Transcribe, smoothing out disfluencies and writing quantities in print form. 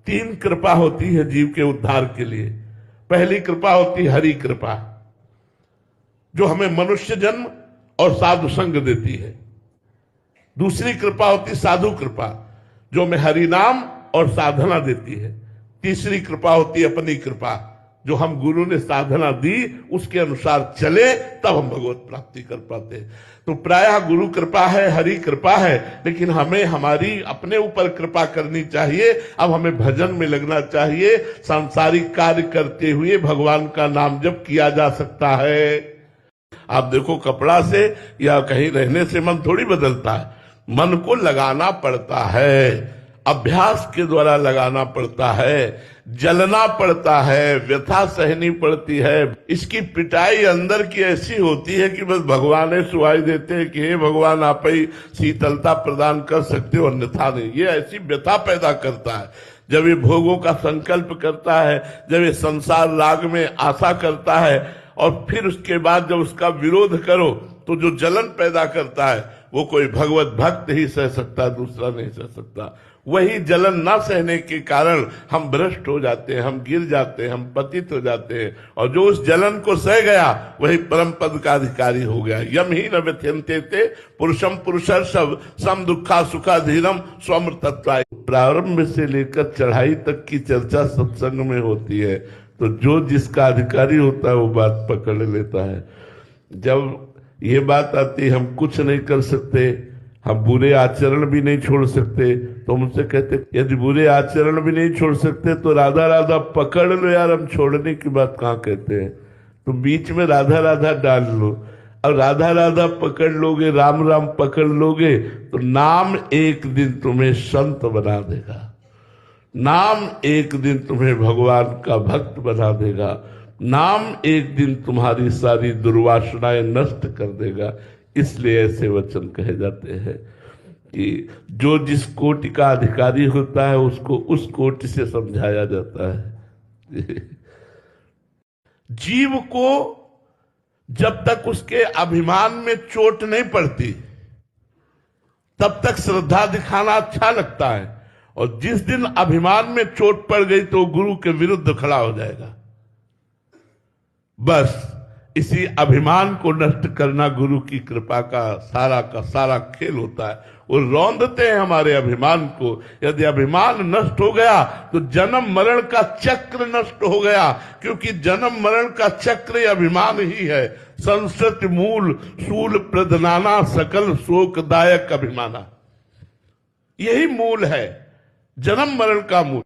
तीन कृपा होती है जीव के उद्धार के लिए। पहली कृपा होती है हरि कृपा, जो हमें मनुष्य जन्म और साधु संग देती है। दूसरी कृपा होती साधु कृपा, जो हमें हरि नाम और साधना देती है। तीसरी कृपा होती है अपनी कृपा, जो हम गुरु ने साधना दी उसके अनुसार चले तब हम भगवत प्राप्ति कर पाते हैं। तो प्रायः गुरु कृपा है, हरि कृपा है, लेकिन हमें हमारी अपने ऊपर कृपा करनी चाहिए। अब हमें भजन में लगना चाहिए, सांसारिक कार्य करते हुए भगवान का नाम जप किया जा सकता है। आप देखो, कपड़ा से या कहीं रहने से मन थोड़ी बदलता है, मन को लगाना पड़ता है, अभ्यास के द्वारा लगाना पड़ता है, जलना पड़ता है, व्यथा सहनी पड़ती है। इसकी पिटाई अंदर की ऐसी होती है कि बस भगवान सुहाई देते हैं कि हे भगवान आप ही शीतलता प्रदान कर सकते हो, अन्यथा नहीं। ये ऐसी व्यथा पैदा करता है जब ये भोगों का संकल्प करता है, जब ये संसार राग में आशा करता है, और फिर उसके बाद जब उसका विरोध करो तो जो जलन पैदा करता है वो कोई भगवत भक्त ही सह सकता, दूसरा नहीं सह सकता। वही जलन ना सहने के कारण हम भ्रष्ट हो जाते हैं, हम गिर जाते हैं, हम पतित हो जाते हैं। और जो उस जलन को सह गया वही परम पद का अधिकारी हो गया। यम ही न व्यथ्यन्ते ते पुरुषम पुरुषर सब सम दुखा सुखा धीरम स्वमृतत्वाय। प्रारंभ से लेकर चढ़ाई तक की चर्चा सत्संग में होती है, तो जो जिसका अधिकारी होता है वो बात पकड़ लेता है। जब ये बात आती हम कुछ नहीं कर सकते, हम बुरे आचरण भी नहीं छोड़ सकते, तो उनसे कहते यदि बुरे आचरण भी नहीं छोड़ सकते तो राधा राधा पकड़ लो यार, हम छोड़ने की बात कहाँ कहते हैं। तो बीच में राधा राधा डाल लो, और राधा राधा पकड़ लोगे, राम राम पकड़ लोगे, तो नाम एक दिन तुम्हें संत बना देगा, नाम एक दिन तुम्हें भगवान का भक्त बना देगा, नाम एक दिन तुम्हारी सारी दुर्वासनाएं नष्ट कर देगा। इसलिए ऐसे वचन कहे जाते हैं कि जो जिस कोटि का अधिकारी होता है उसको उस कोटि से समझाया जाता है। जीव को जब तक उसके अभिमान में चोट नहीं पड़ती तब तक श्रद्धा दिखाना अच्छा लगता है, और जिस दिन अभिमान में चोट पड़ गई तो गुरु के विरुद्ध खड़ा हो जाएगा। बस इसी अभिमान को नष्ट करना गुरु की कृपा का सारा खेल होता है। वो रौंदते हैं हमारे अभिमान को। यदि अभिमान नष्ट हो गया तो जन्म मरण का चक्र नष्ट हो गया, क्योंकि जन्म मरण का चक्र अभिमान ही है। संस्कृत मूल शूल प्रदनाना सकल शोकदायक अभिमाना, यही मूल है, जन्म मरण का मूल।